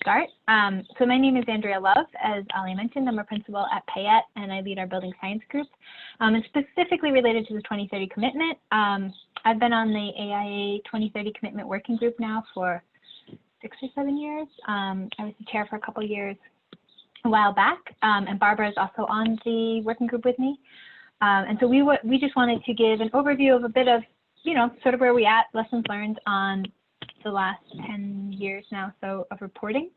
start. So my name is Andrea Love. As Ali mentioned, I'm a principal at Payette, and I lead our building science group. And specifically related to the 2030 commitment, I've been on the AIA 2030 commitment working group now for 6 or 7 years. I was the chair for a couple of years a while back, and Barbara is also on the working group with me. And so we just wanted to give an overview of a bit of, sort of where we're at, lessons learned on the last 10 years now so of reporting,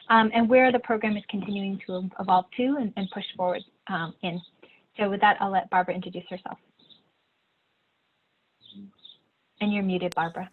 and where the program is continuing to evolve to and push forward in. So with that, I'll let Barbara introduce herself. And you're muted, Barbara.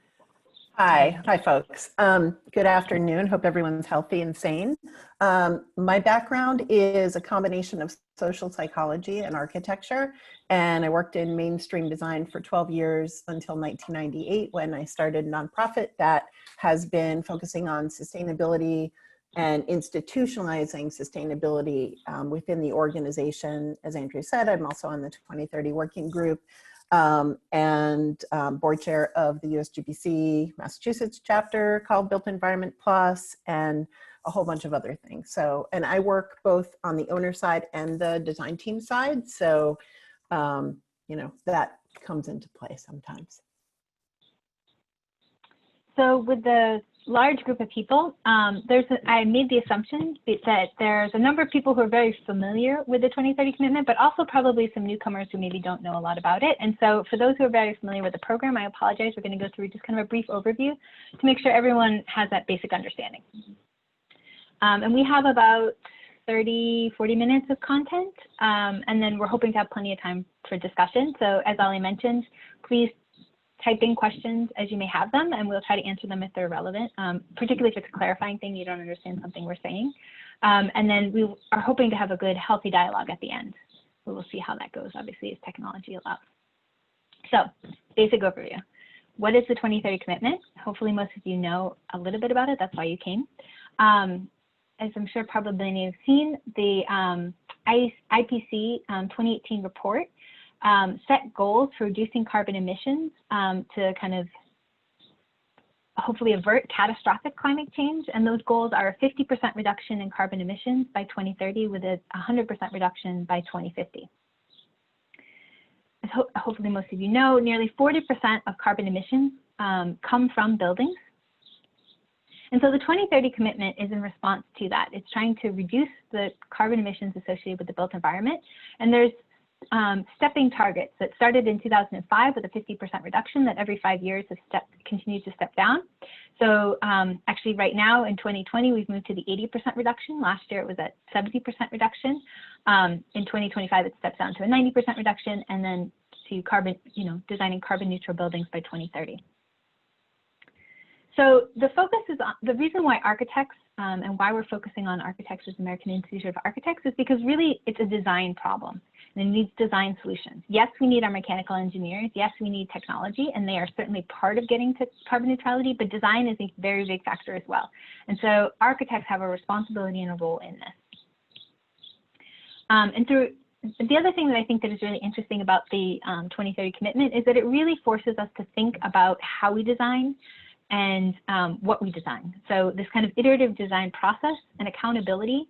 Hi folks. Good afternoon. Hope everyone's healthy and sane. My background is a combination of social psychology and architecture, and I worked in mainstream design for 12 years until 1998 when I started a nonprofit that has been focusing on sustainability and institutionalizing sustainability within the organization. As Andrea said, I'm also on the 2030 working group. And board chair of the USGBC Massachusetts chapter called Built Environment Plus, and a whole bunch of other things. So, and I work both on the owner side and the design team side. So, that comes into play sometimes. So with the large group of people, I made the assumption that there's a number of people who are very familiar with the 2030 commitment, but also probably some newcomers who maybe don't know a lot about it. And so for those who are very familiar with the program, I apologize. We're going to go through just kind of a brief overview to make sure everyone has that basic understanding. And we have about 30, 40 minutes of content, and then we're hoping to have plenty of time for discussion. So as Ali mentioned, please type in questions as you may have them, and we'll try to answer them if they're relevant, particularly if it's a clarifying thing, you don't understand something we're saying. And then we are hoping to have a good, healthy dialogue at the end. We will see how that goes, obviously, as technology allows. So, basic overview. What is the 2030 commitment? Hopefully most of you know a little bit about it. That's why you came. As I'm sure probably many have seen, the IPC 2018 report set goals for reducing carbon emissions to kind of hopefully avert catastrophic climate change. And those goals are a 50% reduction in carbon emissions by 2030 with a 100% reduction by 2050. As hopefully most of you know, nearly 40% of carbon emissions come from buildings. And so the 2030 commitment is in response to that. It's trying to reduce the carbon emissions associated with the built environment. And there's stepping targets that started in 2005 with a 50% reduction that every 5 years has continued to step down. So actually right now in 2020, we've moved to the 80% reduction. Last year it was at 70% reduction. In 2025, it steps down to a 90% reduction, and then to carbon, designing carbon neutral buildings by 2030. So the focus is on, the reason why architects and why we're focusing on architects as American Institute of Architects is because really it's a design problem and it needs design solutions. Yes, we need our mechanical engineers. Yes, we need technology, and they are certainly part of getting to carbon neutrality, but design is a very big factor as well. And so architects have a responsibility and a role in this. And through the other thing that I think that is really interesting about the 2030 commitment is that it really forces us to think about how we design and what we design. So this kind of iterative design process and accountability,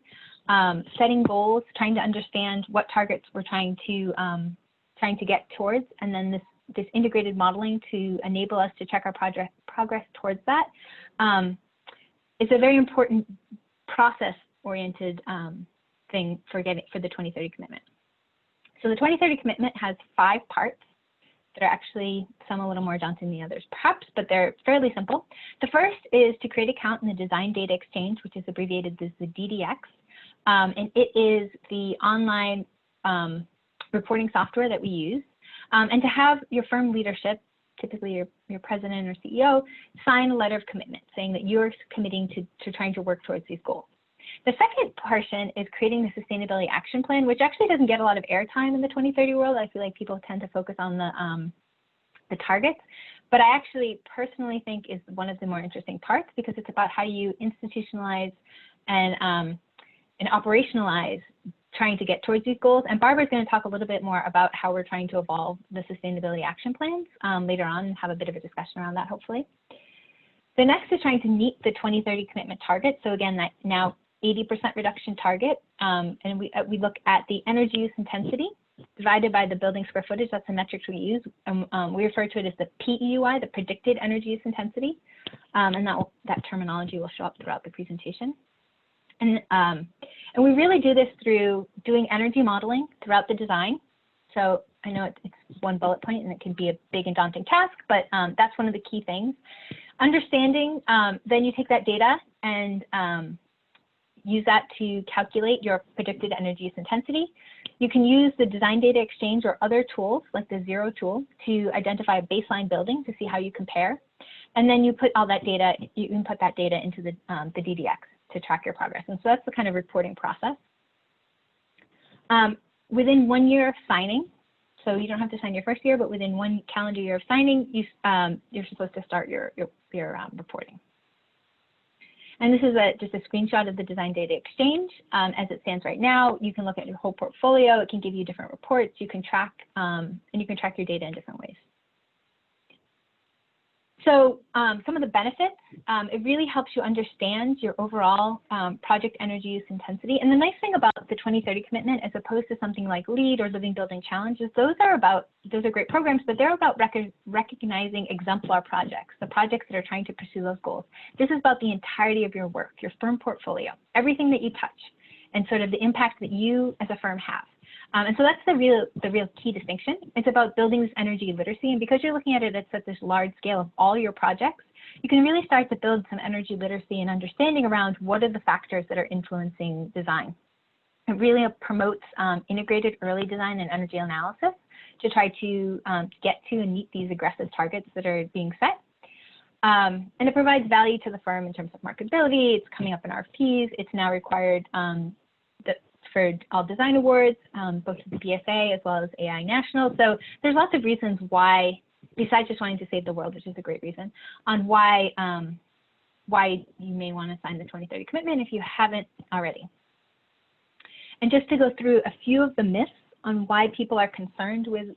setting goals, trying to understand what targets we're trying to get towards, and then this integrated modeling to enable us to check our progress towards that. It's a very important process-oriented thing for the 2030 commitment. So the 2030 commitment has 5 parts. That are actually some a little more daunting than the others, perhaps, but they're fairly simple. The first is to create a count in the Design Data Exchange, which is abbreviated as the DDX. And it is the online reporting software that we use. And to have your firm leadership, typically your president or CEO, sign a letter of commitment saying that you're committing to trying to work towards these goals. The second portion is creating the Sustainability Action Plan, which actually doesn't get a lot of airtime in the 2030 world. I feel like people tend to focus on the targets, but I actually personally think is one of the more interesting parts because it's about how you institutionalize and operationalize trying to get towards these goals. And Barbara's going to talk a little bit more about how we're trying to evolve the Sustainability Action Plans later on and have a bit of a discussion around that, hopefully. The next is trying to meet the 2030 commitment target. So again, that now 80% reduction target. And we look at the energy use intensity divided by the building square footage. That's the metrics we use. We refer to it as the PEUI, the predicted energy use intensity. And that terminology will show up throughout the presentation. And we really do this through doing energy modeling throughout the design. So I know it's one bullet point and it can be a big and daunting task, but that's one of the key things. Understanding, then you take that data and use that to calculate your predicted energy use intensity. You can use the design data exchange or other tools like the Zero tool to identify a baseline building to see how you compare. And then you put all that data, you input that data into the DDX to track your progress. And so that's the kind of reporting process. Within 1 year of signing, so you don't have to sign your first year, but within 1 calendar year of signing, you're supposed to start your reporting. And this is just a screenshot of the design data exchange. As it stands right now, you can look at your whole portfolio. It can give you different reports. You can track, and you can track your data in different ways. So some of the benefits, it really helps you understand your overall project energy use intensity. And the nice thing about the 2030 commitment, as opposed to something like LEED or Living Building Challenge, is those are great programs, but they're about recognizing exemplar projects, the projects that are trying to pursue those goals. This is about the entirety of your work, your firm portfolio, everything that you touch, and sort of the impact that you as a firm have. And so that's the real key distinction. It's about building this energy literacy, and because you're looking at it at this large scale of all your projects, you can really start to build some energy literacy and understanding around what are the factors that are influencing design. It really promotes integrated early design and energy analysis to try to get to and meet these aggressive targets that are being set. And it provides value to the firm in terms of marketability. It's coming up in RFPs. It's now required for all design awards, both the BSA as well as AI National. So there's lots of reasons why, besides just wanting to save the world, which is a great reason, on why you may want to sign the 2030 commitment if you haven't already. And just to go through a few of the myths on why people are concerned with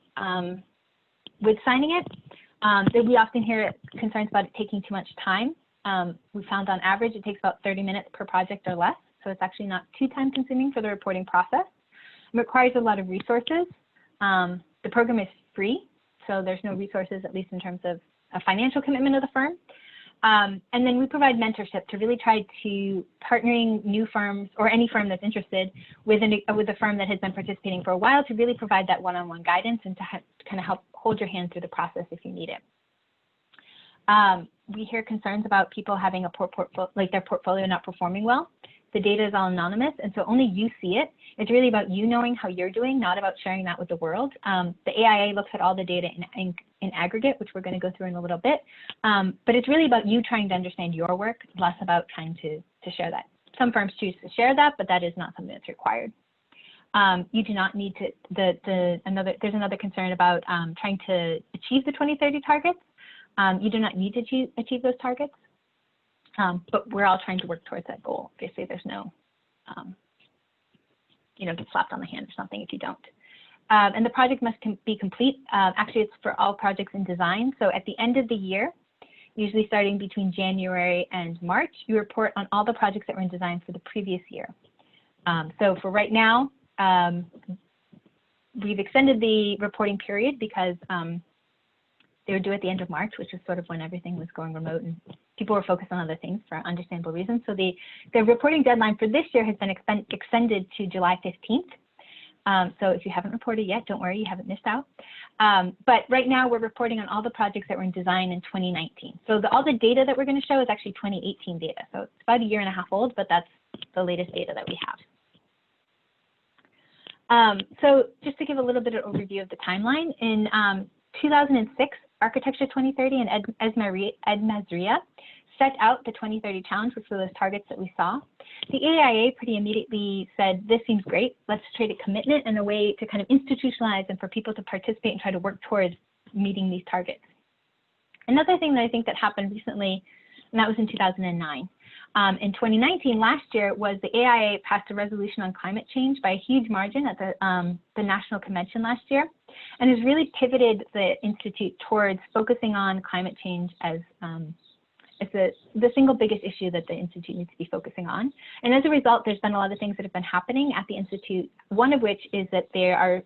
signing it, that we often hear concerns about it taking too much time. We found on average it takes about 30 minutes per project or less. So it's actually not too time consuming for the reporting process. It requires a lot of resources. The program is free, so there's no resources, at least in terms of a financial commitment of the firm. And then we provide mentorship to really try to partnering new firms or any firm that's interested with a firm that has been participating for a while to really provide that one-on-one guidance and to kind of help hold your hand through the process if you need it. We hear concerns about people having their portfolio not performing well. The data is all anonymous, and so only you see it. It's really about you knowing how you're doing, not about sharing that with the world. The AIA looks at all the data in aggregate, which we're going to go through in a little bit. But it's really about you trying to understand your work, less about trying to share that. Some firms choose to share that, but that is not something that's required. You do not need to, there's another concern about trying to achieve the 2030 targets. You do not need to achieve those targets. But we're all trying to work towards that goal. Obviously, there's no, get slapped on the hand or something if you don't. And the project must be complete. Actually, it's for all projects in design. So at the end of the year, usually starting between January and March, you report on all the projects that were in design for the previous year. So for right now, we've extended the reporting period because they were due at the end of March, which was sort of when everything was going remote and people were focused on other things for understandable reasons. So the reporting deadline for this year has been extended to July 15th. So if you haven't reported yet, don't worry, you haven't missed out. But right now we're reporting on all the projects that were in design in 2019. So all the data that we're going to show is actually 2018 data. So it's about 1.5 years old, but that's the latest data that we have. So just to give a little bit of overview of the timeline, in 2006, Architecture 2030 and Ed Mazria set out the 2030 challenge, which were those targets that we saw. The AIA pretty immediately said, this seems great. Let's create a commitment and a way to kind of institutionalize and for people to participate and try to work towards meeting these targets. Another thing that I think that happened recently, and that was in 2009. In 2019, last year, was the AIA passed a resolution on climate change by a huge margin at the National Convention last year, and has really pivoted the Institute towards focusing on climate change as the single biggest issue that the Institute needs to be focusing on. And as a result, there's been a lot of things that have been happening at the Institute, one of which is that they are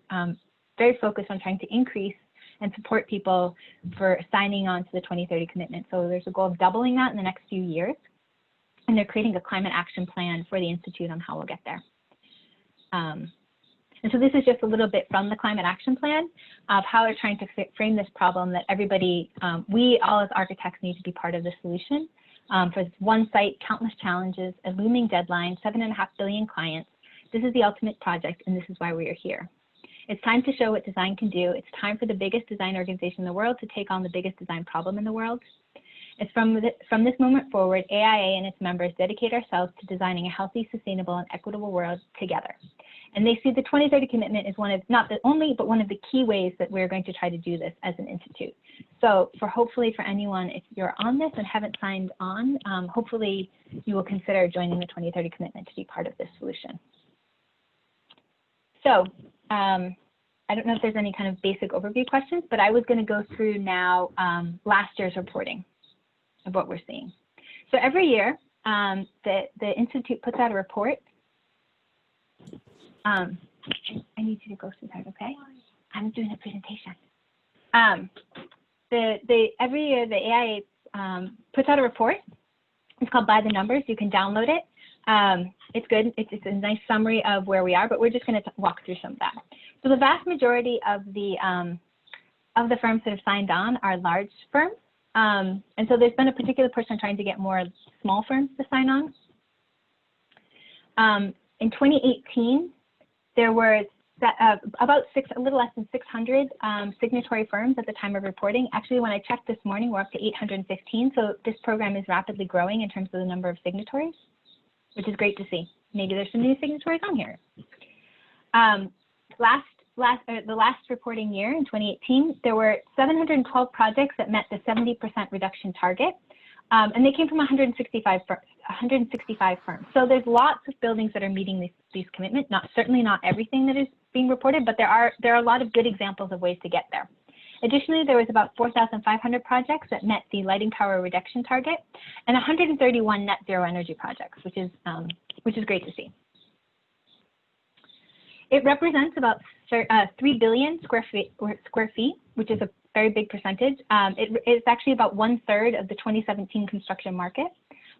very focused on trying to increase and support people for signing on to the 2030 commitment. So there's a goal of doubling that in the next few years. And they're creating a climate action plan for the Institute on how we'll get there. And so this is just a little bit from the climate action plan of how they're trying to frame this problem that everybody, we all as architects need to be part of the solution. For this one site, countless challenges, a looming deadline, 7.5 billion clients. This is the ultimate project, and this is why we are here. It's time to show what design can do. It's time for the biggest design organization in the world to take on the biggest design problem in the world. It's from this moment forward, AIA and its members dedicate ourselves to designing a healthy, sustainable, and equitable world together. And they see the 2030 commitment as one of, not the only, but one of the key ways that we're going to try to do this as an institute. So hopefully for anyone, if you're on this and haven't signed on, hopefully you will consider joining the 2030 commitment to be part of this solution. So I don't know if there's any kind of basic overview questions, but I was going to go through now last year's reporting of what we're seeing. So every year, the Institute puts out a report. I need you to go through that, okay? I'm doing a presentation. Every year, the AIA puts out a report. It's called By the Numbers. You can download it. It's good. It's a nice summary of where we are, but we're just going to walk through some of that. So the vast majority of the firms that have signed on are large firms. And so there's been a particular push on trying to get more small firms to sign on. In 2018, there were about a little less than 600 signatory firms at the time of reporting. Actually, when I checked this morning, we're up to 815. So this program is rapidly growing in terms of the number of signatories, which is great to see. Maybe there's some new signatories on here. The last reporting year in 2018, there were 712 projects that met the 70% reduction target, and they came from 165 firms. So there's lots of buildings that are meeting these commitments. Certainly not everything that is being reported, but there are a lot of good examples of ways to get there. Additionally, there was about 4,500 projects that met the lighting power reduction target, and 131 net zero energy projects, which is great to see. It represents about 3 billion square feet, which is a very big percentage. It's actually about 1/3 of the 2017 construction market.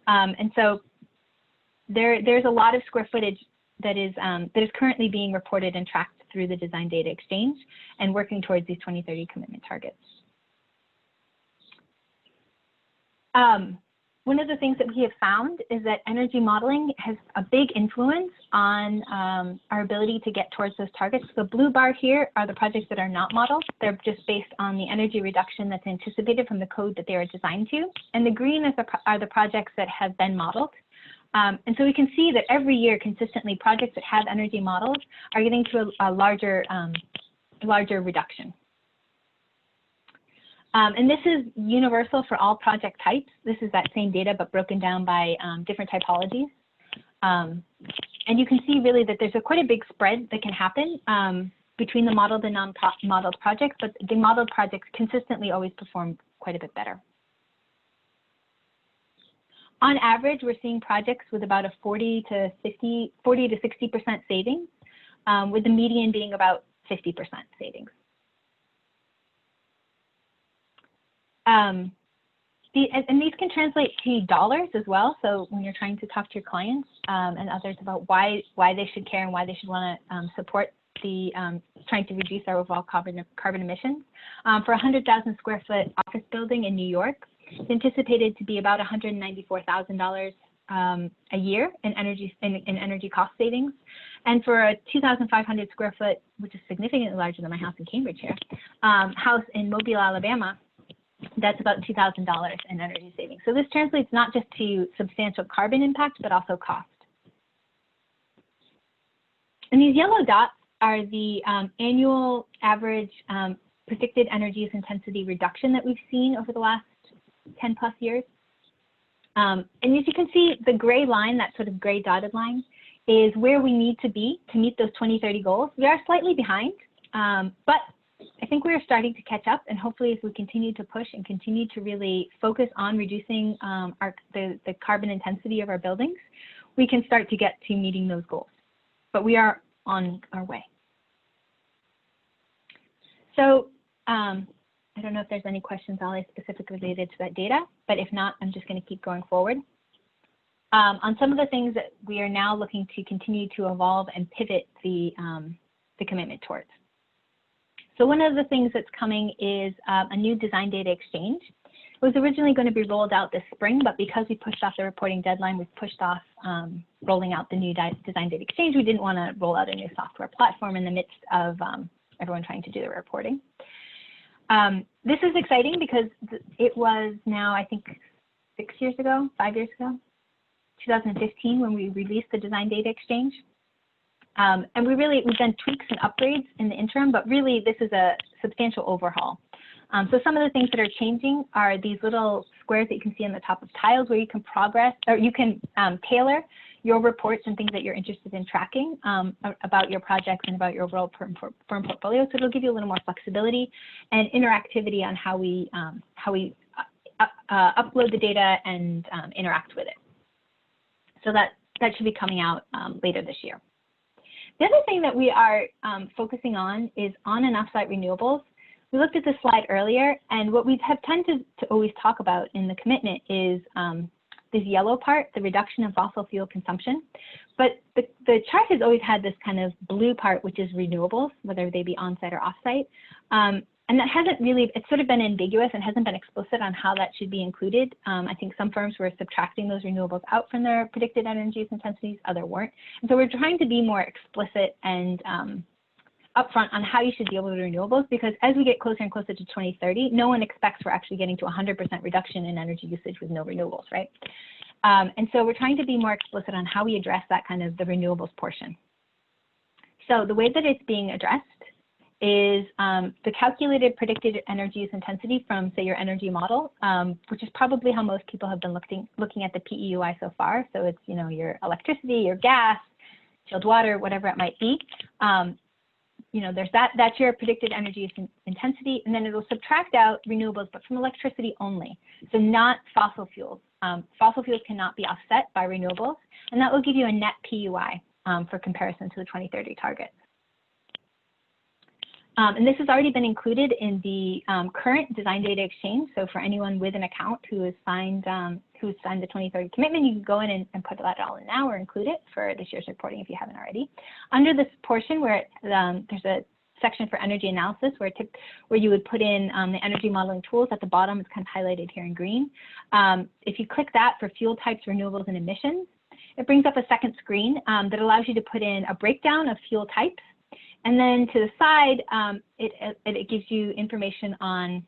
And so there's a lot of square footage that is currently being reported and tracked through the Design Data Exchange and working towards these 2030 commitment targets. One of the things that we have found is that energy modeling has a big influence on our ability to get towards those targets. The blue bar here are the projects that are not modeled. They're just based on the energy reduction that's anticipated from the code that they are designed to. And the green are the projects that have been modeled. And so we can see that every year consistently projects that have energy models are getting to a larger reduction. And this is universal for all project types. This is that same data, but broken down by different typologies. And you can see really that there's quite a big spread that can happen between the modeled and non-modeled projects, but the modeled projects consistently always perform quite a bit better. On average, we're seeing projects with about a 40 to 60% savings, with the median being about 50% savings. And these can translate to dollars as well. So when you're trying to talk to your clients and others about why they should care and why they should want to support the trying to reduce our overall carbon emissions, for a 100,000 square foot office building in New York, it's anticipated to be about $194,000 a year in energy cost savings. And for a 2,500 square foot, which is significantly larger than my house in Cambridge here, house in Mobile, Alabama, that's about $2,000 in energy savings. So this translates not just to substantial carbon impact, but also cost. And these yellow dots are the annual average predicted energy use intensity reduction that we've seen over the last 10+ years. And as you can see, the gray line, that sort of gray dotted line, is where we need to be to meet those 2030 goals. We are slightly behind, but I think we're starting to catch up, and hopefully if we continue to push and continue to really focus on reducing the carbon intensity of our buildings, we can start to get to meeting those goals. But we are on our way. So I don't know if there's any questions, Ali, specifically related to that data, but if not, I'm just going to keep going forward. On some of the things that we are now looking to continue to evolve and pivot the commitment towards. So one of the things that's coming is a new design data exchange. It was originally going to be rolled out this spring, but because we pushed off the reporting deadline, we've pushed off rolling out the new design data exchange. We didn't want to roll out a new software platform in the midst of everyone trying to do the reporting. This is exciting because it was now, I think, 5 years ago, 2015, when we released the design data exchange. And we've done tweaks and upgrades in the interim, but really this is a substantial overhaul. So some of the things that are changing are these little squares that you can see on the top of tiles where you can tailor your reports and things that you're interested in tracking about your projects and about your overall firm portfolio. So it'll give you a little more flexibility and interactivity on how we upload the data and interact with it. So that should be coming out later this year. The other thing that we are focusing on is on and off-site renewables. We looked at this slide earlier, and what we have tended to always talk about in the commitment is this yellow part, the reduction in fossil fuel consumption. But the chart has always had this kind of blue part, which is renewables, whether they be on-site or off-site. And that hasn't really, it's sort of been ambiguous and hasn't been explicit on how that should be included. I think some firms were subtracting those renewables out from their predicted energy use intensities, others weren't. And so we're trying to be more explicit and upfront on how you should deal with renewables, because as we get closer and closer to 2030, no one expects we're actually getting to 100% reduction in energy usage with no renewables, right? And so we're trying to be more explicit on how we address that kind of the renewables portion. So the way that it's being addressed is the calculated predicted energy use intensity from, say, your energy model, which is probably how most people have been looking at the PEUI so far. So it's, you know, your electricity, your gas, chilled water, whatever it might be. You know, there's that's your predicted energy use intensity, and then it'll subtract out renewables, but from electricity only. So not fossil fuels. Fossil fuels cannot be offset by renewables, and that will give you a net PUI for comparison to the 2030 targets. And this has already been included in the current design data exchange. So for anyone with an account who has signed the 2030 commitment, you can go in and put that all in now or include it for this year's reporting if you haven't already. Under this portion where there's a section for energy analysis where you would put in the energy modeling tools at the bottom, it's kind of highlighted here in green. If you click that for fuel types, renewables, and emissions, it brings up a second screen that allows you to put in a breakdown of fuel types. And then to the side, it gives you information on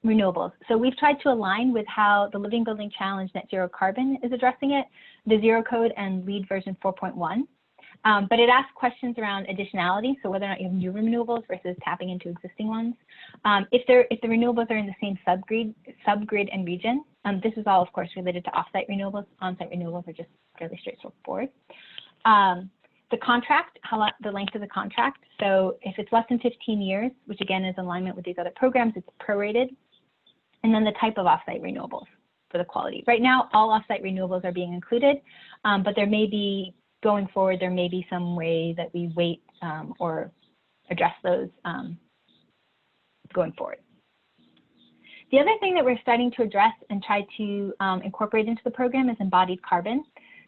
renewables. So we've tried to align with how the Living Building Challenge Net Zero Carbon is addressing it, the Zero Code and LEED version 4.1. But it asks questions around additionality, so whether or not you have new renewables versus tapping into existing ones. If the renewables are in the same subgrid and region, this is all, of course, related to off-site renewables. On-site renewables are just fairly straightforward. The contract, the length of the contract. So if it's less than 15 years, which again is in alignment with these other programs, it's prorated. And then the type of offsite renewables for the quality. Right now, all offsite renewables are being included, but there may be, going forward, there may be some way that we wait or address those going forward. The other thing that we're starting to address and try to incorporate into the program is embodied carbon.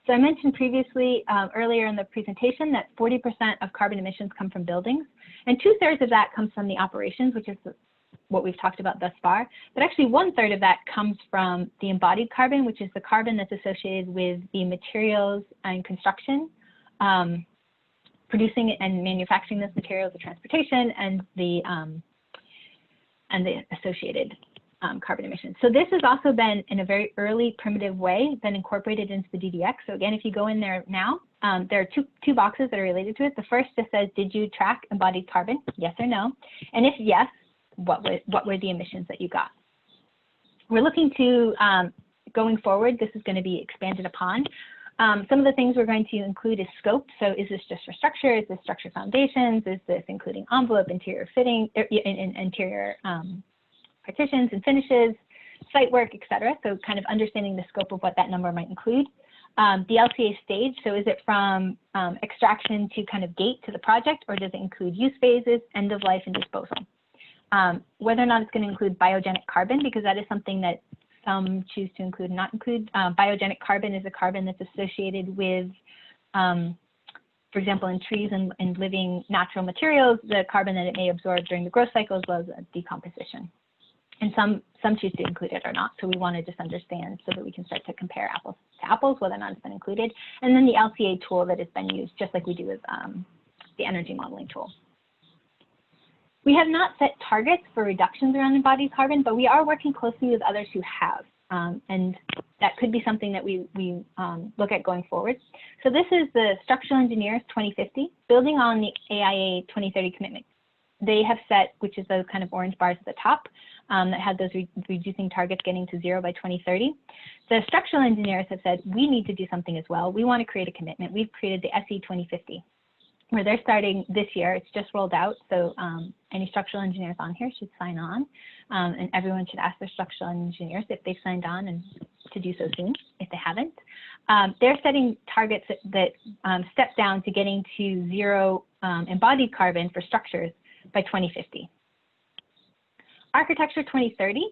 So I mentioned previously, earlier in the presentation, that 40% of carbon emissions come from buildings, and 2/3 of that comes from the operations, which is what we've talked about thus far. But actually 1/3 of that comes from the embodied carbon, which is the carbon that's associated with the materials and construction, producing and manufacturing those materials, the transportation, and the associated carbon emissions. So this has also been, in a very early primitive way, been incorporated into the DDX. So again, if you go in there now, there are two boxes that are related to it. The first just says, did you track embodied carbon? Yes or no? And if yes, what were the emissions that you got? We're looking to, going forward, this is going to be expanded upon. Some of the things we're going to include is scope. So is this just for structure? Is this structure foundations? Is this including envelope, interior fitting, interior partitions and finishes, site work, et cetera? So kind of understanding the scope of what that number might include. The LCA stage, so is it from extraction to kind of gate to the project, or does it include use phases, end of life, and disposal? Whether or not it's going to include biogenic carbon, because that is something that some choose to include and not include. Biogenic carbon is a carbon that's associated with, for example, in trees and living natural materials, the carbon that it may absorb during the growth cycle as well as decomposition. And some choose to include it or not. So we want to just understand so that we can start to compare apples to apples, whether or not it's been included. And then the LCA tool that has been used, just like we do with the energy modeling tool. We have not set targets for reductions around embodied carbon, but we are working closely with others who have. And that could be something that we look at going forward. So this is the Structural Engineers 2050, building on the AIA 2030 commitment. They have set, which is those kind of orange bars at the top, that had those reducing targets getting to 0 by 2030. The structural engineers have said, we need to do something as well. We want to create a commitment. We've created the SE 2050, where they're starting this year. It's just rolled out. So any structural engineers on here should sign on. And everyone should ask their structural engineers if they've signed on and to do so soon, if they haven't. They're setting targets that step down to getting to 0 embodied carbon for structures by 2050. Architecture 2030,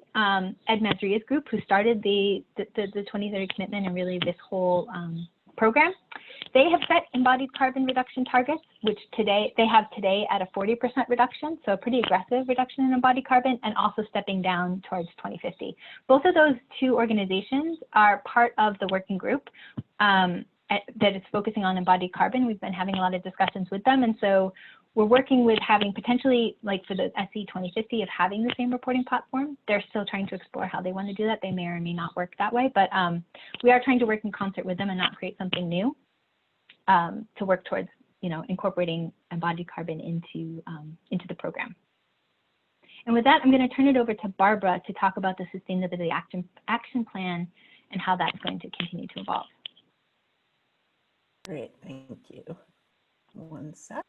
Ed Mazria's group, who started the 2030 commitment and really this whole program, they have set embodied carbon reduction targets, which they have today at a 40% reduction, so a pretty aggressive reduction in embodied carbon, and also stepping down towards 2050. Both of those two organizations are part of the working group that is focusing on embodied carbon. We've been having a lot of discussions with them, and so we're working with having potentially, like for the SE 2050, of having the same reporting platform. They're still trying to explore how they want to do that. They may or may not work that way, but we are trying to work in concert with them and not create something new to work towards, incorporating embodied carbon into the program. And with that, I'm going to turn it over to Barbara to talk about the Sustainability Action Plan and how that's going to continue to evolve. Great, thank you. One sec.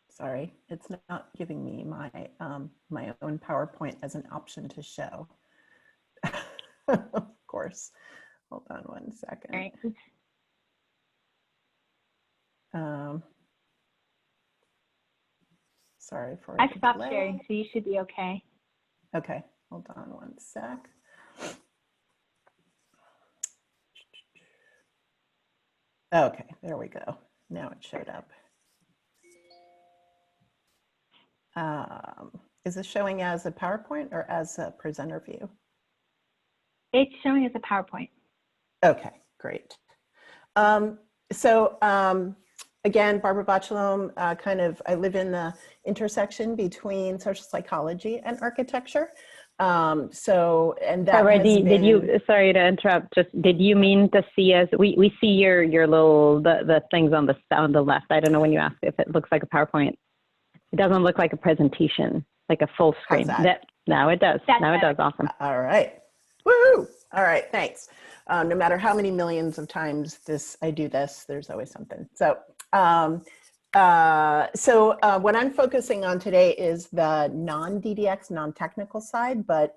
Sorry, it's not giving me my my own PowerPoint as an option to show. Of course. Hold on one second. All right. Sorry for I stopped sharing, so you should be okay. Okay, hold on one sec. Okay, there we go. Now it showed up. Is this showing as a PowerPoint or as a presenter view? It's showing as a PowerPoint. Okay, great. Again, Barbra Batshalom, I live in the intersection between social psychology and architecture. And that Barbra, has been, did you, sorry to interrupt, did you mean to see us, we see your little, the things on the left. I don't know when you asked if it looks like a PowerPoint. It doesn't look like a presentation, like a full screen. Now it does. Now it does. Awesome. All right. Woo! All right. Thanks. No matter how many millions of times I do this, there's always something. So, what I'm focusing on today is the non-DDX, non-technical side, but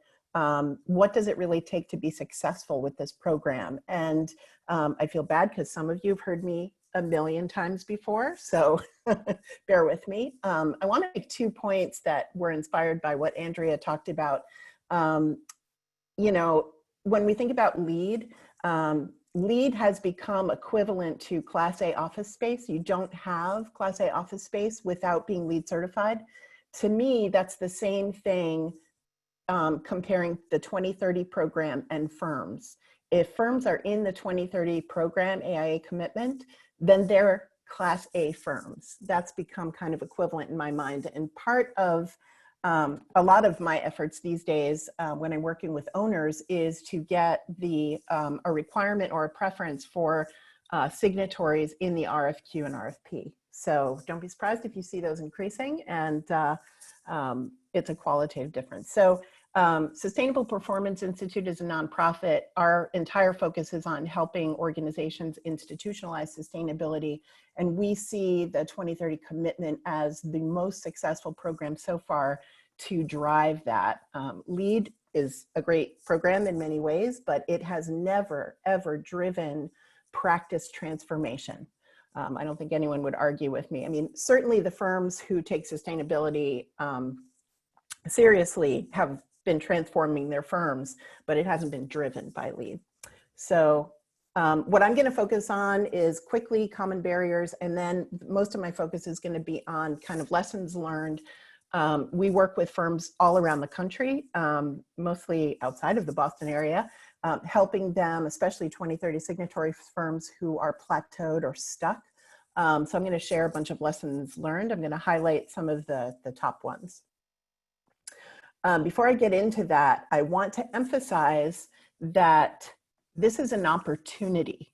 what does it really take to be successful with this program? And I feel bad because some of you have heard me a million times before, so bear with me. I want to make 2 points that were inspired by what Andrea talked about. When we think about LEED, LEED has become equivalent to Class A office space. You don't have Class A office space without being LEED certified. To me, that's the same thing comparing the 2030 program and firms. If firms are in the 2030 program AIA commitment, then they're Class A firms. That's become kind of equivalent in my mind. And part of a lot of my efforts these days when I'm working with owners is to get a requirement or a preference for signatories in the RFQ and RFP. So don't be surprised if you see those increasing, and it's a qualitative difference. So Sustainable Performance Institute is a nonprofit. Our entire focus is on helping organizations institutionalize sustainability. And we see the 2030 commitment as the most successful program so far to drive that. LEAD is a great program in many ways, but it has never, ever driven practice transformation. I don't think anyone would argue with me. I mean, certainly the firms who take sustainability seriously have been transforming their firms, but it hasn't been driven by LEAD. So what I'm going to focus on is quickly common barriers, and then most of my focus is going to be on kind of lessons learned. We work with firms all around the country, mostly outside of the Boston area, helping them, especially 2030 signatory firms who are plateaued or stuck. So I'm going to share a bunch of lessons learned. I'm going to highlight some of the top ones. Before I get into that, I want to emphasize that this is an opportunity.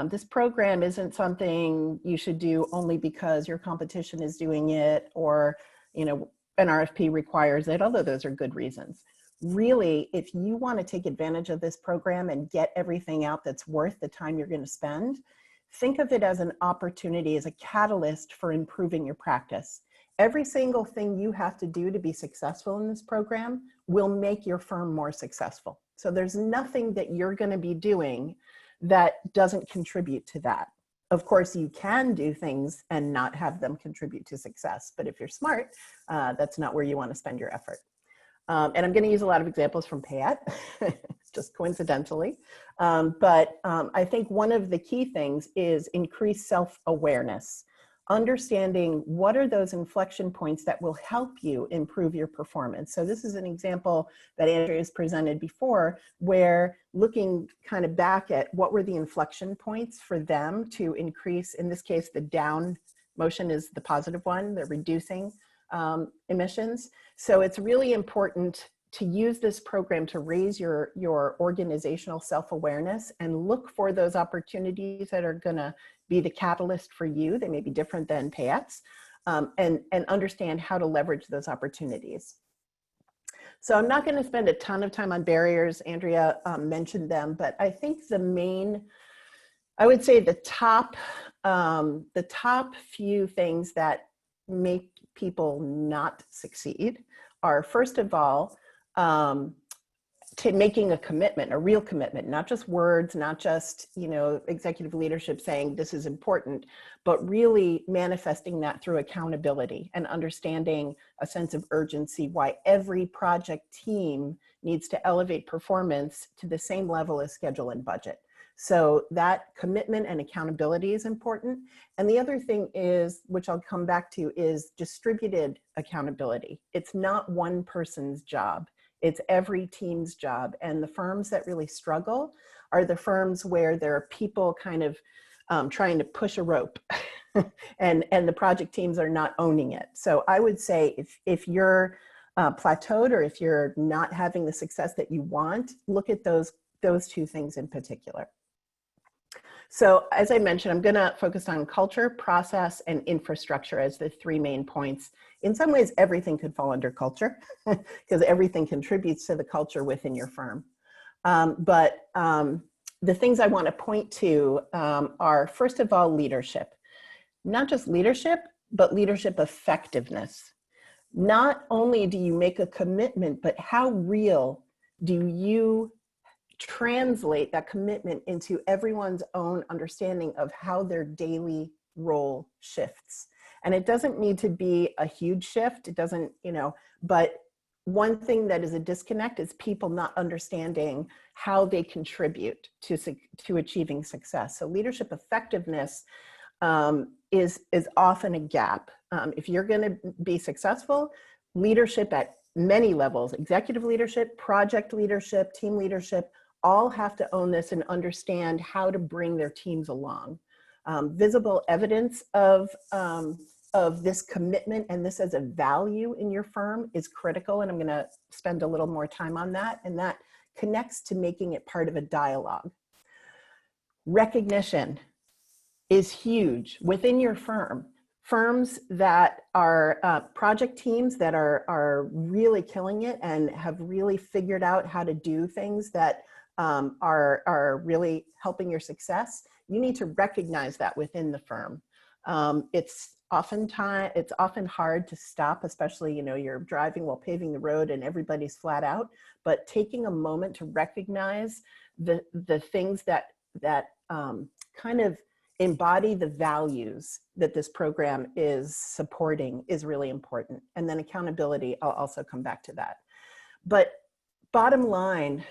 This program isn't something you should do only because your competition is doing it, or an RFP requires it, although those are good reasons. Really, if you want to take advantage of this program and get everything out that's worth the time you're going to spend, think of it as an opportunity, as a catalyst for improving your practice. Every single thing you have to do to be successful in this program will make your firm more successful. So there's nothing that you're going to be doing that doesn't contribute to that. Of course, you can do things and not have them contribute to success, but if you're smart, that's not where you want to spend your effort. And I'm going to use a lot of examples from Payette, just coincidentally. But I think one of the key things is increased self-awareness. Understanding what are those inflection points that will help you improve your performance. So this is an example that Andrea has presented before, where looking kind of back at what were the inflection points for them to increase, in this case, the down motion is the positive one, they're reducing emissions. So it's really important to use this program to raise your organizational self-awareness and look for those opportunities that are gonna be the catalyst for you. They may be different than Payette's, and understand how to leverage those opportunities. So I'm not gonna spend a ton of time on barriers. Andrea mentioned them, but I think I would say the top few things that make people not succeed are, first of all, to making a commitment, a real commitment, not just words, not just, executive leadership saying this is important, but really manifesting that through accountability and understanding a sense of urgency, why every project team needs to elevate performance to the same level as schedule and budget. So that commitment and accountability is important. And the other thing is, which I'll come back to, is distributed accountability. It's not one person's job. It's every team's job. And the firms that really struggle are the firms where there are people kind of trying to push a rope and the project teams are not owning it. So I would say if you're plateaued, or if you're not having the success that you want, look at those two things in particular. So as I mentioned, I'm going to focus on culture, process, and infrastructure as the three main points. In some ways, everything could fall under culture because everything contributes to the culture within your firm. But the things I want to point to are, first of all, leadership. Not just leadership, but leadership effectiveness. Not only do you make a commitment, but how real do you translate that commitment into everyone's own understanding of how their daily role shifts. And it doesn't need to be a huge shift. It doesn't, but one thing that is a disconnect is people not understanding how they contribute to achieving success. So leadership effectiveness is often a gap. If you're going to be successful, leadership at many levels, executive leadership, project leadership, team leadership, all have to own this and understand how to bring their teams along. Visible evidence of this commitment and this as a value in your firm is critical, and I'm going to spend a little more time on that, and that connects to making it part of a dialogue. Recognition is huge within your firm. Firms that are project teams that are really killing it and have really figured out how to do things that are really helping your success, you need to recognize that within the firm. It's often hard to stop, especially, you're driving while paving the road and everybody's flat out, but taking a moment to recognize the things that kind of embody the values that this program is supporting is really important. And then accountability, I'll also come back to that. But bottom line,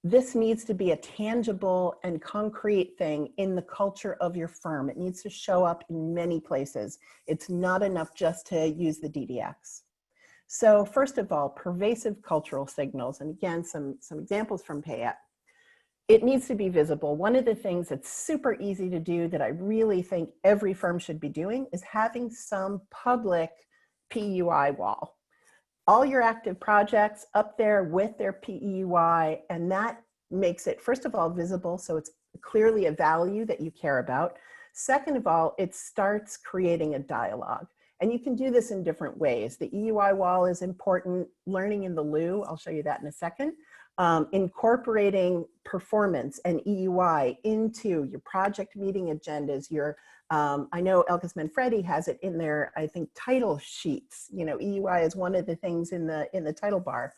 this needs to be a tangible and concrete thing in the culture of your firm. It needs to show up in many places. It's not enough just to use the DDX. So first of all, pervasive cultural signals. And again, some examples from Payette. It needs to be visible. One of the things that's super easy to do that I really think every firm should be doing is having some public PEUI wall. All your active projects up there with their PEUI, and that makes it, first of all, visible, so it's clearly a value that you care about. Second of all, it starts creating a dialogue. And you can do this in different ways. The EUI wall is important. Learning in the loo, I'll show you that in a second. Incorporating performance and EUI into your project meeting agendas, I know Elkis Manfredi has it in their, I think, title sheets. EUI is one of the things in the title bar.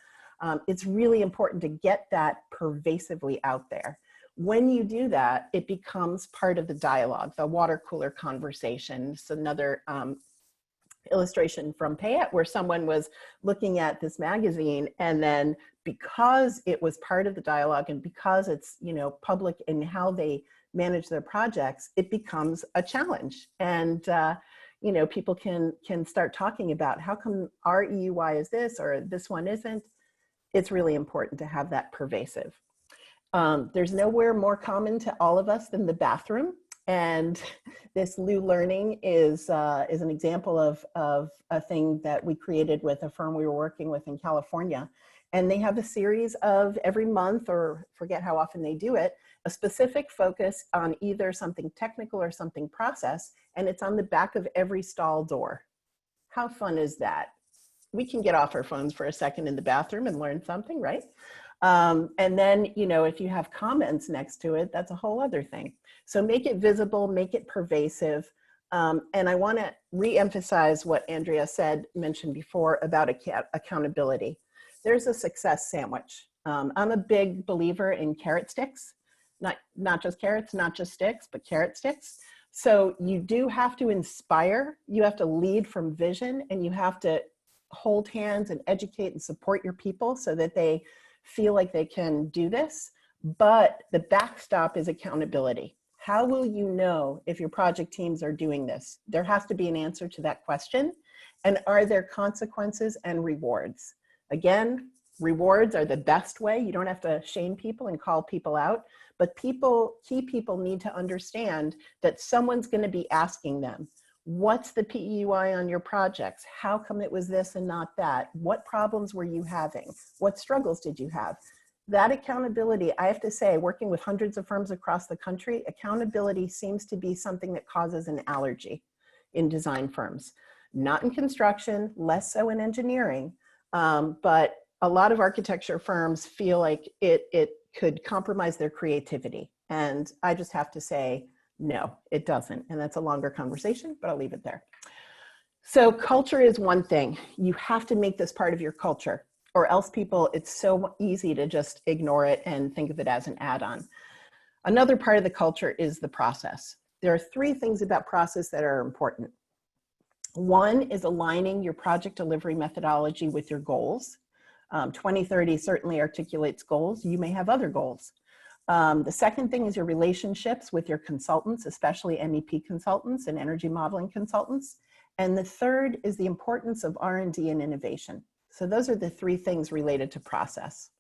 It's really important to get that pervasively out there. When you do that, it becomes part of the dialogue, the water cooler conversation. It's another illustration from Payette where someone was looking at this magazine, and then because it was part of the dialogue and because it's public in how they manage their projects, it becomes a challenge. And people can start talking about how come our EUI is this or this one isn't. It's really important to have that pervasive. There's nowhere more common to all of us than the bathroom. And this Lou Learning is an example of a thing that we created with a firm we were working with in California. And they have a series of every month, or forget how often they do it, a specific focus on either something technical or something process, and it's on the back of every stall door. How fun is that? We can get off our phones for a second in the bathroom and learn something, right? And then, if you have comments next to it, that's a whole other thing. So make it visible, make it pervasive. And I want to re-emphasize what Andrea mentioned before about accountability. There's a success sandwich. I'm a big believer in carrot sticks, not just carrots, not just sticks, but carrot sticks. So you do have to inspire, you have to lead from vision, and you have to hold hands and educate and support your people so that they feel like they can do this. But the backstop is accountability. How will you know if your project teams are doing this? There has to be an answer to that question. And are there consequences and rewards? Again, rewards are the best way. You don't have to shame people and call people out, but key people need to understand that someone's going to be asking them, what's the PEUI on your projects? How come it was this and not that? What problems were you having? What struggles did you have? That accountability, I have to say, working with hundreds of firms across the country, accountability seems to be something that causes an allergy in design firms. Not in construction, less so in engineering, but a lot of architecture firms feel like it could compromise their creativity. And I just have to say, no, it doesn't. And that's a longer conversation, but I'll leave it there. So culture is one thing. You have to make this part of your culture, or else it's so easy to just ignore it and think of it as an add-on. Another part of the culture is the process. There are three things about process that are important. One is aligning your project delivery methodology with your goals. 2030 certainly articulates goals. You may have other goals. The second thing is your relationships with your consultants, especially MEP consultants and energy modeling consultants. And the third is the importance of R&D and innovation. So those are the three things related to process.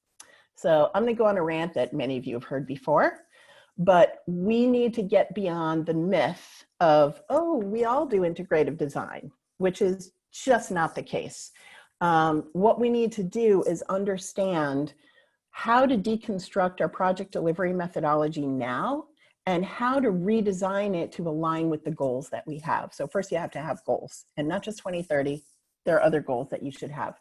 So I'm going to go on a rant that many of you have heard before, but we need to get beyond the myth of, oh, we all do integrative design, which is just not the case. What we need to do is understand how to deconstruct our project delivery methodology now and how to redesign it to align with the goals that we have. So first you have to have goals, and not just 2030. There are other goals that you should have.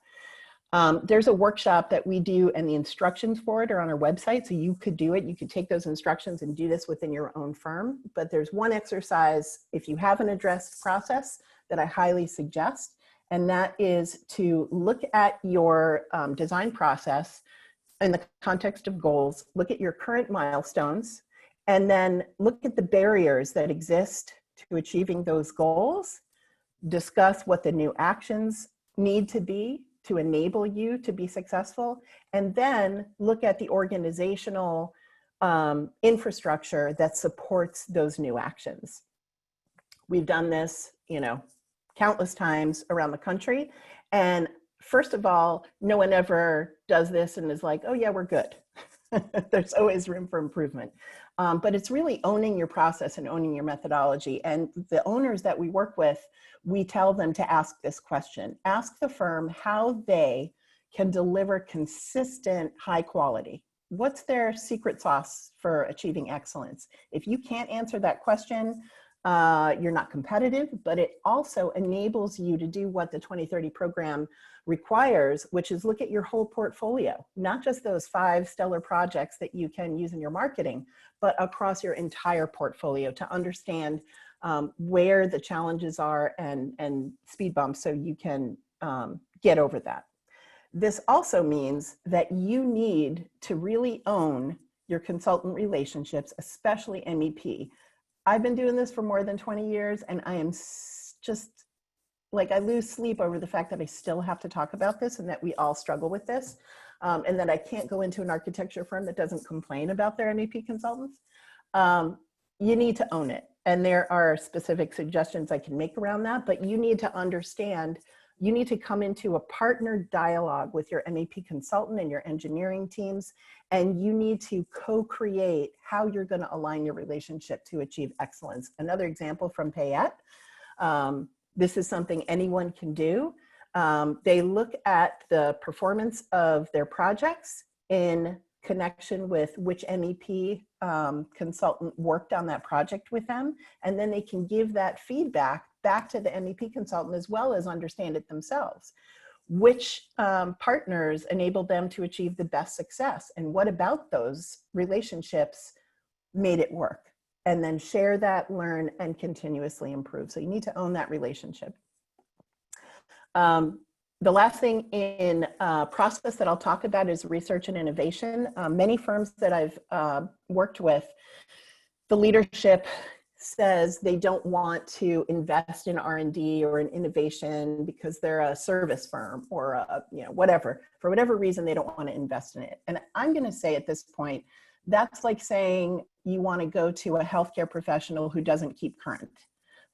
There's a workshop that we do, and the instructions for it are on our website. So you could do it. You could take those instructions and do this within your own firm. But there's one exercise, if you haven't addressed process, that I highly suggest. And that is to look at your design process in the context of goals, look at your current milestones, and then look at the barriers that exist to achieving those goals, discuss what the new actions need to be to enable you to be successful, and then look at the organizational infrastructure that supports those new actions. We've done this, countless times around the country. And first of all, no one ever does this and is like, oh yeah, we're good. There's always room for improvement. But it's really owning your process and owning your methodology. And the owners that we work with, we tell them to ask this question. Ask the firm how they can deliver consistent high quality. What's their secret sauce for achieving excellence? If you can't answer that question, you're not competitive, but it also enables you to do what the 2030 program requires, which is look at your whole portfolio, not just those 5 stellar projects that you can use in your marketing, but across your entire portfolio to understand where the challenges are and speed bumps so you can get over that. This also means that you need to really own your consultant relationships, especially MEP. I've been doing this for more than 20 years, and I am just like, I lose sleep over the fact that I still have to talk about this and that we all struggle with this, and that I can't go into an architecture firm that doesn't complain about their MEP consultants. You need to own it. And there are specific suggestions I can make around that, but you need to understand, you need to come into a partner dialogue with your MEP consultant and your engineering teams, and you need to co-create how you're going to align your relationship to achieve excellence. Another example from Payette, this is something anyone can do. They look at the performance of their projects in connection with which MEP consultant worked on that project with them, and then they can give that feedback back to the MEP consultant as well as understand it themselves. Which partners enable them to achieve the best success, and what about those relationships made it work? And then share that, learn, and continuously improve. So you need to own that relationship. The last thing in process that I'll talk about is research and innovation. Many firms that I've worked with, the leadership says they don't want to invest in R&D or in innovation because they're a service firm or whatever. For whatever reason, they don't want to invest in it. And I'm going to say at this point, that's like saying you want to go to a healthcare professional who doesn't keep current.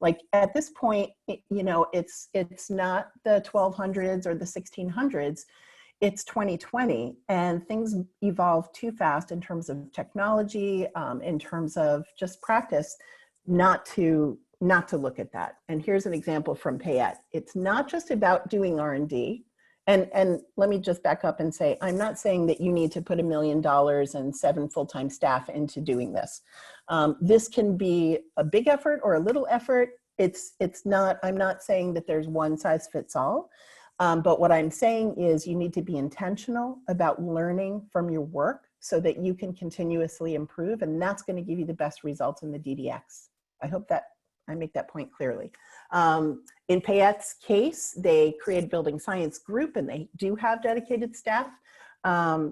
Like at this point, it's not the 1200s or the 1600s. It's 2020, and things evolve too fast in terms of technology, in terms of just practice, not to look at that. And here's an example from Payette. It's not just about doing R&D. And let me just back up and say, I'm not saying that you need to put $1 million and 7 full-time staff into doing this. This can be a big effort or a little effort. I'm not saying that there's one size fits all. But what I'm saying is you need to be intentional about learning from your work so that you can continuously improve, and that's going to give you the best results in the DDX. I hope that I make that point clearly. In Payette's case, they created Building Science Group, and they do have dedicated staff.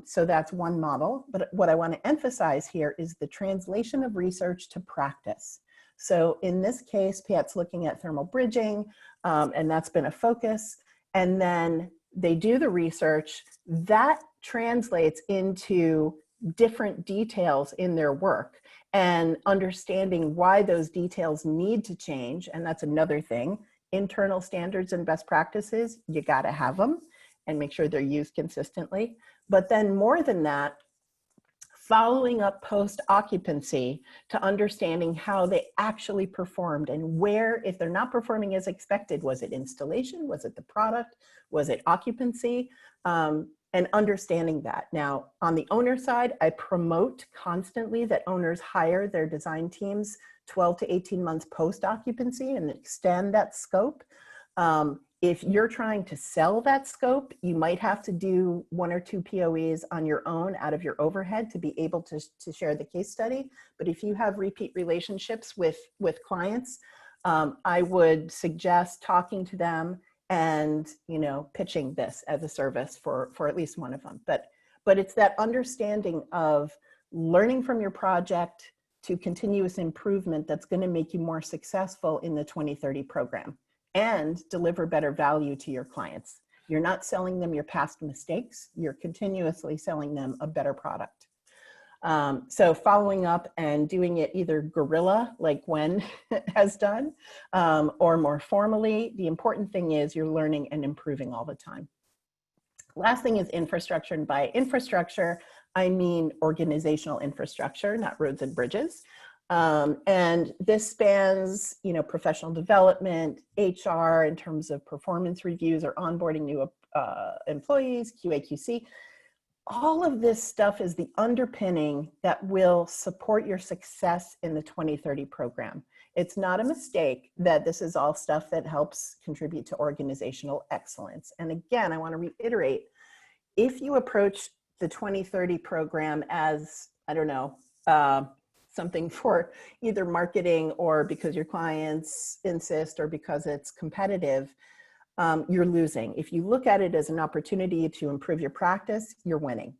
So that's one model. But what I want to emphasize here is the translation of research to practice. So in this case, Payette's looking at thermal bridging, and that's been a focus. And then they do the research that translates into different details in their work and understanding why those details need to change. And that's another thing. Internal standards and best practices, you got to have them and make sure they're used consistently. But then more than that, following up post-occupancy to understanding how they actually performed and where, if they're not performing as expected, was it installation? Was it the product? Was it occupancy? and understanding that. Now, on the owner side, I promote constantly that owners hire their design teams 12 to 18 months post-occupancy and extend that scope. If you're trying to sell that scope, you might have to do 1 or 2 POEs on your own out of your overhead to be able to share the case study. But if you have repeat relationships with clients, I would suggest talking to them and, you know, pitching this as a service for at least one of them. But it's that understanding of learning from your project to continuous improvement that's going to make you more successful in the 2030 program and deliver better value to your clients. You're not selling them your past mistakes. You're continuously selling them a better product. So following up and doing it either guerrilla, like Gwen has done, or more formally, the important thing is you're learning and improving all the time. Last thing is infrastructure, and by infrastructure, I mean organizational infrastructure, not roads and bridges. And this spans, you know, professional development, HR in terms of performance reviews or onboarding new employees, QA, QC. All of this stuff is the underpinning that will support your success in the 2030 program. It's not a mistake that this is all stuff that helps contribute to organizational excellence. And again, I want to reiterate, if you approach the 2030 program as, I don't know, something for either marketing or because your clients insist or because it's competitive, you're losing. If you look at it as an opportunity to improve your practice, you're winning.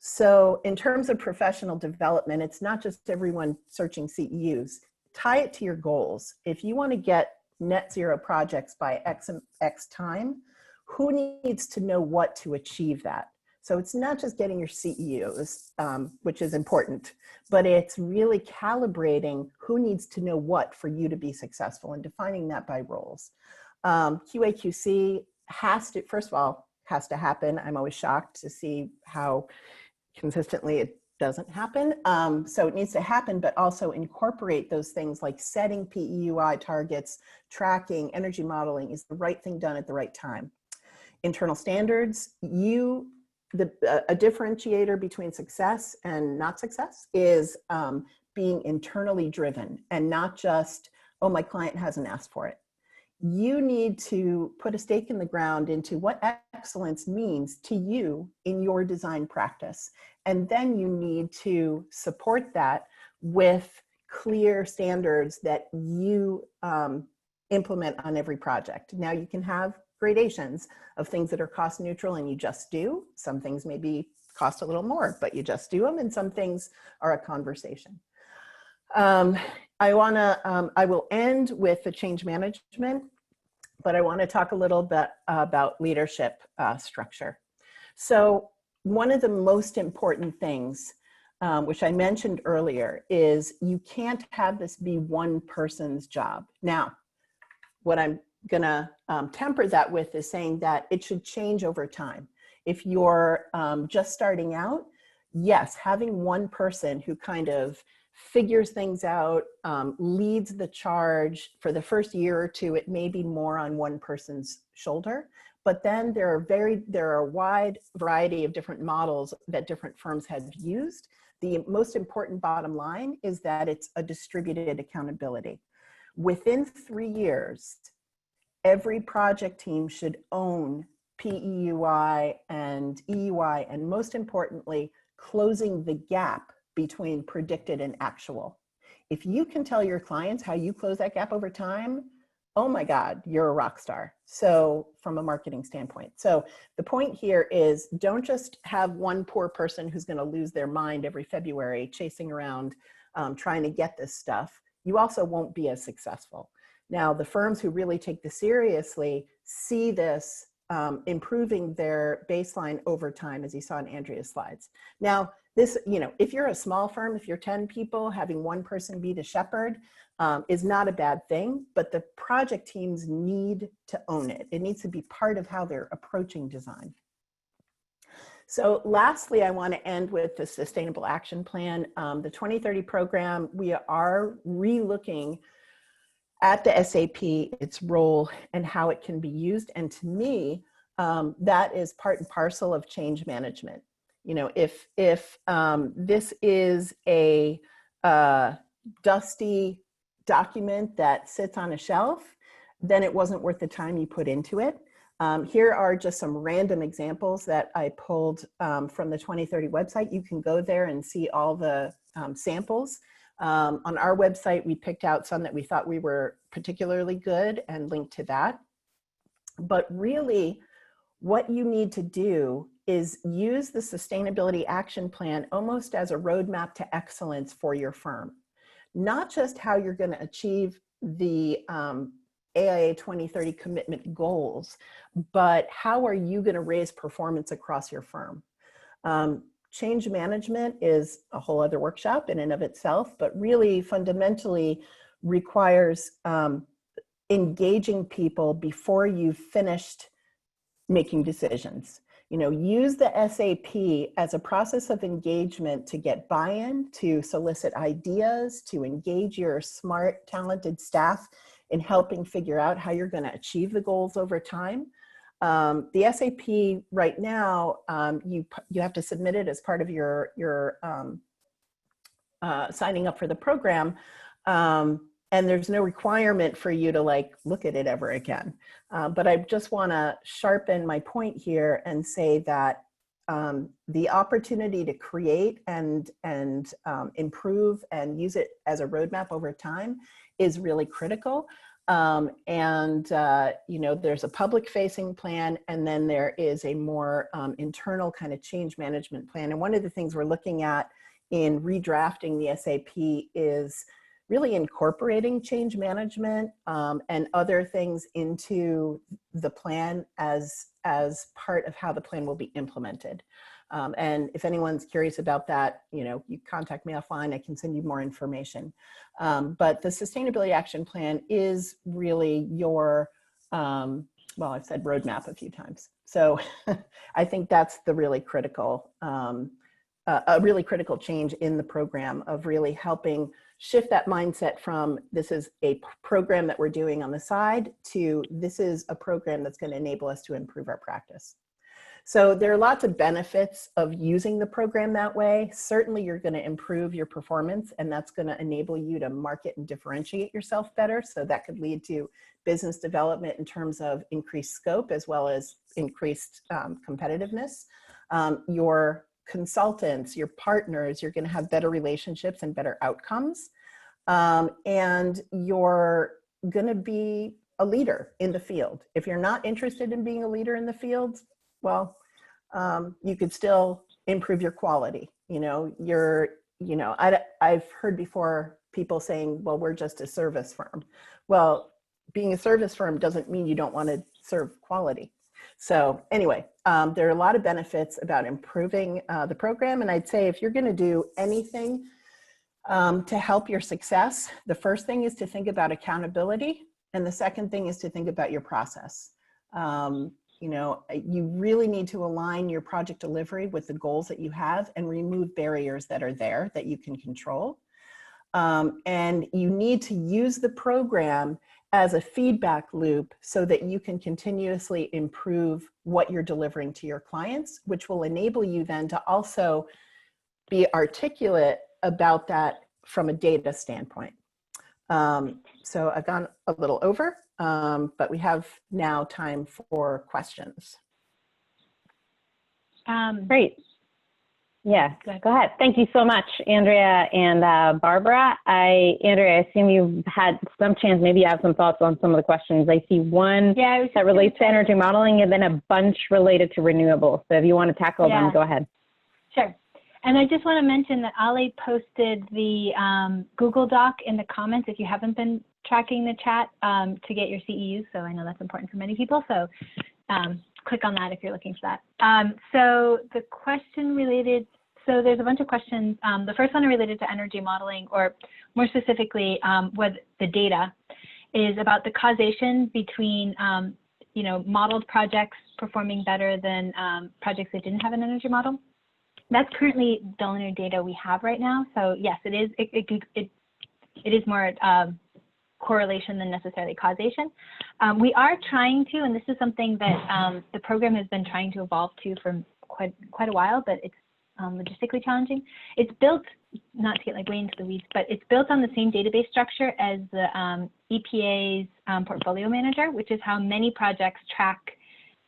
So in terms of professional development, it's not just everyone searching CEUs. Tie it to your goals. If you want to get net zero projects by X time, who needs to know what to achieve that? So it's not just getting your CEUs, which is important, but it's really calibrating who needs to know what for you to be successful and defining that by roles. QA/QC has to, first of all, has to happen. I'm always shocked to see how consistently it doesn't happen. So it needs to happen, but also incorporate those things like setting PEUI targets, tracking, energy modeling is the right thing done at the right time. Internal standards, a differentiator between success and not success is being internally driven and not just, oh, my client hasn't asked for it. You need to put a stake in the ground into what excellence means to you in your design practice. And then you need to support that with clear standards that you implement on every project. Now you can have gradations of things that are cost neutral and you just do. Some things maybe cost a little more, but you just do them. And some things are a conversation. I will end with the change management, but I want to talk a little bit about leadership structure. So one of the most important things, which I mentioned earlier, is you can't have this be one person's job. Now, what I'm gonna temper that with is saying that it should change over time. If you're just starting out, yes, having one person who kind of figures things out, leads the charge for the first year or two, it may be more on one person's shoulder, but then there are a wide variety of different models that different firms have used. The most important bottom line is that it's a distributed accountability. Within 3 years, every project team should own PEUI and EUI, and most importantly, closing the gap between predicted and actual. If you can tell your clients how you close that gap over time, oh my God, you're a rock star. So from a marketing standpoint. So the point here is don't just have one poor person who's going to lose their mind every February chasing around trying to get this stuff. You also won't be as successful. Now, the firms who really take this seriously see this improving their baseline over time, as you saw in Andrea's slides. Now, this, if you're a small firm, if you're 10 people, having one person be the shepherd is not a bad thing, but the project teams need to own it. It needs to be part of how they're approaching design. So lastly, I want to end with the Sustainable Action Plan. The 2030 program, we are re-looking at the SAP, its role and how it can be used. And to me, that is part and parcel of change management. You know, if this is a dusty document that sits on a shelf, then it wasn't worth the time you put into it. Here are just some random examples that I pulled from the 2030 website. You can go there and see all the samples. On our website, we picked out some that we thought we were particularly good and linked to that. But really, what you need to do is use the Sustainability Action Plan almost as a roadmap to excellence for your firm. Not just how you're going to achieve the AIA 2030 commitment goals, but how are you going to raise performance across your firm? Change management is a whole other workshop in and of itself, but really fundamentally requires engaging people before you've finished making decisions. You know, use the SAP as a process of engagement to get buy-in, to solicit ideas, to engage your smart, talented staff in helping figure out how you're going to achieve the goals over time. The SAP right now, you have to submit it as part of your signing up for the program. And there's no requirement for you to like look at it ever again. But I just want to sharpen my point here and say that the opportunity to create and improve and use it as a roadmap over time is really critical. You know, there's a public facing plan, and then there is a more internal kind of change management plan. And one of the things we're looking at in redrafting the SAP is really incorporating change management and other things into the plan as part of how the plan will be implemented. And if anyone's curious about that, you know, you contact me offline, I can send you more information. But the Sustainability Action Plan is really your, well, I've said roadmap a few times. So I think that's the really critical, a really critical change in the program of really helping shift that mindset from this is a program that we're doing on the side to this is a program that's going to enable us to improve our practice. So there are lots of benefits of using the program that way. Certainly you're going to improve your performance, and that's going to enable you to market and differentiate yourself better. So that could lead to business development in terms of increased scope as well as increased competitiveness. Your consultants, your partners, you're going to have better relationships and better outcomes. And you're going to be a leader in the field. If you're not interested in being a leader in the field, well, you could still improve your quality. You know, I've heard before people saying, well, we're just a service firm. Well, being a service firm doesn't mean you don't want to serve quality. So anyway, there are a lot of benefits about improving the program. And I'd say if you're going to do anything to help your success, the first thing is to think about accountability. And the second thing is to think about your process. You know, you really need to align your project delivery with the goals that you have and remove barriers that are there that you can control. And you need to use the program as a feedback loop so that you can continuously improve what you're delivering to your clients, which will enable you then to also be articulate about that from a data standpoint. So I've gone a little over, but we have now time for questions. Great. Yeah, go ahead. Thank you so much, Andrea and Barbara. Andrea, I assume you've had some chance, maybe you have some thoughts on some of the questions. I see one that relates to energy modeling and then a bunch related to renewables. So if you want to tackle them, go ahead. Sure. And I just want to mention that Ali posted the Google Doc in the comments if you haven't been tracking the chat to get your CEUs. So I know that's important for many people. So click on that if you're looking for that. So the question related, so there's a bunch of questions. The first one related to energy modeling, or more specifically, what the data is about the causation between, you know, modeled projects performing better than projects that didn't have an energy model. That's currently the only data we have right now. So yes, it is. It is more correlation than necessarily causation. We are trying to, and this is something that the program has been trying to evolve to for quite a while, but it's logistically challenging. It's built, not to get like way into the weeds, but it's built on the same database structure as the EPA's portfolio manager, which is how many projects track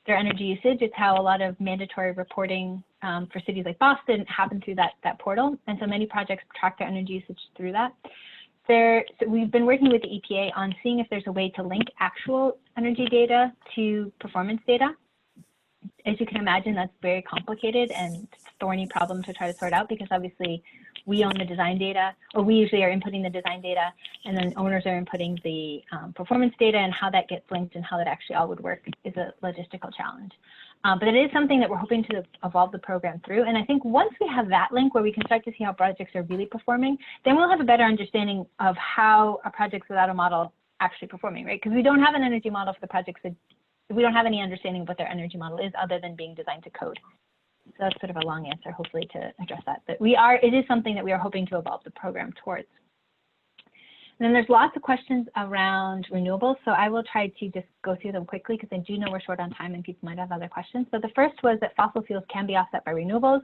their energy usage. It's how a lot of mandatory reporting for cities like Boston happen through that portal. And so many projects track their energy usage through that. So we've been working with the EPA on seeing if there's a way to link actual energy data to performance data. As you can imagine, that's very complicated and thorny problem to try to sort out, because obviously we own the design data, or we usually are inputting the design data, and then owners are inputting the performance data, and how that gets linked and how that actually all would work is a logistical challenge. But it is something that we're hoping to evolve the program through. And I think once we have that link where we can start to see how projects are really performing, then we'll have a better understanding of how our projects without a model actually performing, right? Because we don't have an energy model for the projects that we don't have any understanding of what their energy model is other than being designed to code. So that's sort of a long answer, hopefully, to address that. But it is something that we are hoping to evolve the program towards. And then there's lots of questions around renewables. So I will try to just go through them quickly, because I do know we're short on time and people might have other questions. So the first was that fossil fuels can be offset by renewables.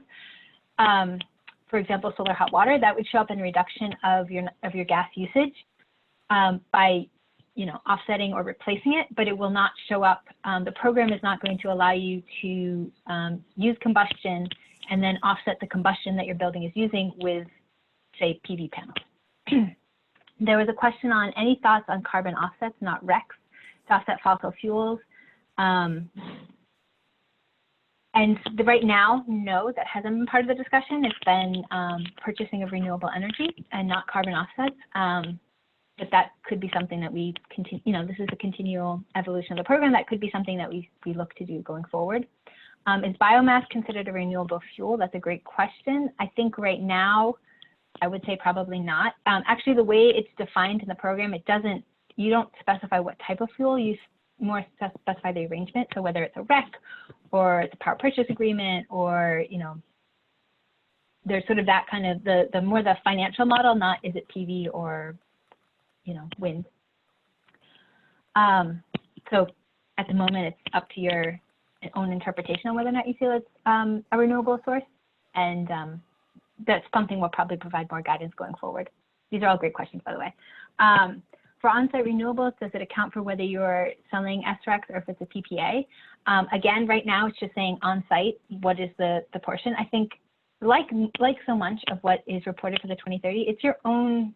For example, solar hot water, that would show up in reduction of your gas usage by offsetting or replacing it, but it will not show up. The program is not going to allow you to use combustion and then offset the combustion that your building is using with, say, PV panels. There was a question on any thoughts on carbon offsets, not RECs, to offset fossil fuels. And right now, no, that hasn't been part of the discussion. It's been purchasing of renewable energy and not carbon offsets. But that could be something that we continue, this is a continual evolution of the program. That could be something that we look to do going forward. Is biomass considered a renewable fuel? That's a great question. I think right now, I would say probably not. Actually, the way it's defined in the program, you don't specify what type of fuel, you more specify the arrangement. So whether it's a REC or it's a power purchase agreement, or, there's sort of that kind of the more the financial model, not is it PV or wind. So at the moment, it's up to your own interpretation on whether or not you feel it's a renewable source. And that's something we'll probably provide more guidance going forward. These are all great questions, by the way. For on-site renewables, does it account for whether you're selling SRECs or if it's a PPA? Again, right now, it's just saying on-site, what is the portion? I think like so much of what is reported for the 2030, it's your own,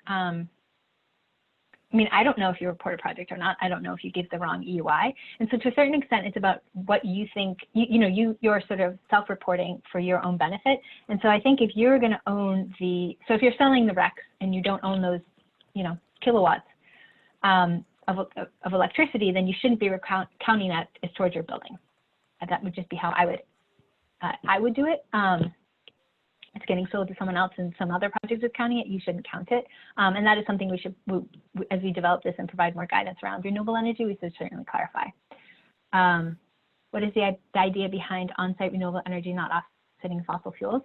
I don't know if you report a project or not. I don't know if you give the wrong EUI. And so to a certain extent, it's about what you think, you're sort of self-reporting for your own benefit. And so I think if you're going to own so if you're selling the RECs and you don't own those, kilowatts of electricity, then you shouldn't be counting that as towards your building. And that would just be how I would do it. It's getting sold to someone else and some other project is counting it, you shouldn't count it. And that is something we should, as we develop this and provide more guidance around renewable energy, we should certainly clarify. What is the idea behind on-site renewable energy not offsetting fossil fuels?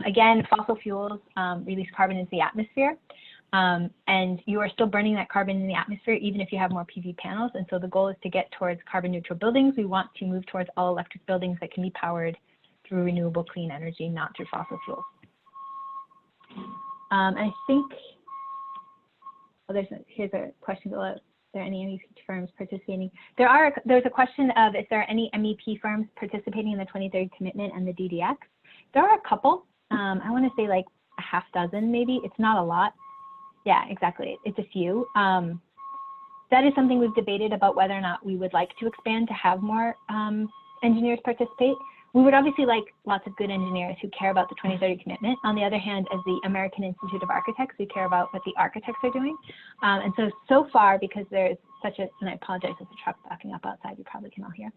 Again, fossil fuels release carbon into the atmosphere. And you are still burning that carbon in the atmosphere, even if you have more PV panels. And so the goal is to get towards carbon neutral buildings. We want to move towards all electric buildings that can be powered through renewable clean energy, not through fossil fuels. I think, here's a question below. Are there any MEP firms participating? There's a question of, is there any MEP firms participating in the 2030 commitment and the DDX? There are a couple. I want to say like a half dozen, maybe. It's not a lot. Yeah, exactly. It's a few. That is something we've debated about whether or not we would like to expand to have more engineers participate. We would obviously like lots of good engineers who care about the 2030 commitment. On the other hand, as the American Institute of Architects, we care about what the architects are doing. And so far, because there's such a, and I apologize, there's a truck backing up outside, you probably can all hear.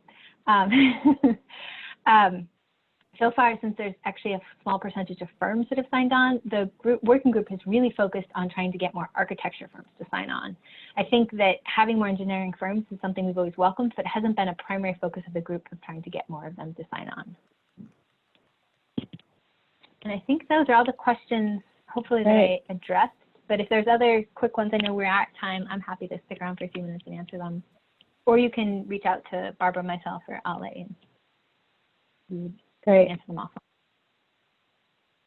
So far, since there's actually a small percentage of firms that have signed on, the working group has really focused on trying to get more architecture firms to sign on. I think that having more engineering firms is something we've always welcomed, but it hasn't been a primary focus of the group of trying to get more of them to sign on. And I think those are all the questions, hopefully, that I addressed. But if there's other quick ones, I know we're at time, I'm happy to stick around for a few minutes and answer them. Or you can reach out to Barbara, myself, or Ale and Great. answer them also.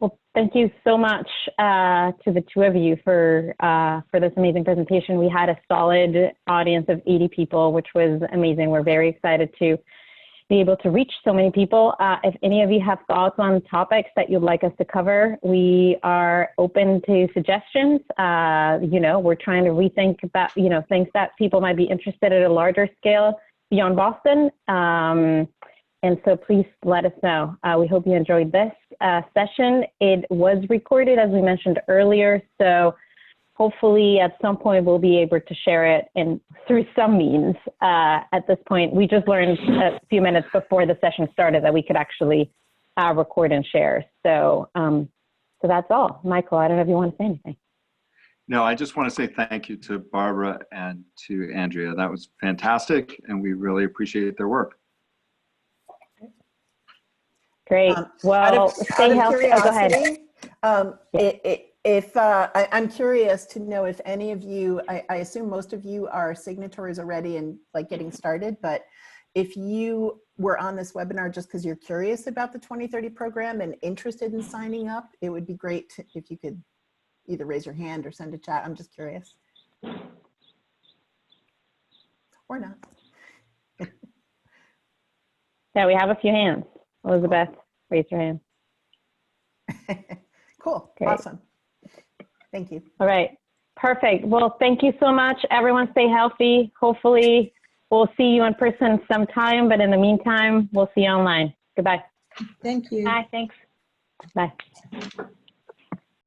Well, thank you so much to the two of you for this amazing presentation. We had a solid audience of 80 people, which was amazing. We're very excited to be able to reach so many people. If any of you have thoughts on topics that you'd like us to cover, we are open to suggestions. We're trying to rethink about, things that people might be interested at a larger scale beyond Boston. And so please let us know. We hope you enjoyed this session. It was recorded, as we mentioned earlier, so hopefully at some point we'll be able to share it through some means. At this point, we just learned a few minutes before the session started that we could actually record and share. So that's all. Michael, I don't know if you want to say anything. No, I just want to say thank you to Barbara and to Andrea. That was fantastic, and we really appreciate their work. Great. Well, stay healthy. Oh, go ahead. I'm curious to know if any of you, I assume most of you are signatories already and like getting started, but if you were on this webinar just because you're curious about the 2030 program and interested in signing up, it would be great if you could either raise your hand or send a chat. I'm just curious. Or not. Yeah, we have a few hands. Elizabeth, raise your hand. Cool. Great. Awesome. Thank you. All right. Perfect. Well, thank you so much. Everyone stay healthy. Hopefully we'll see you in person sometime, but in the meantime, we'll see you online. Goodbye. Thank you. Bye, thanks. Bye.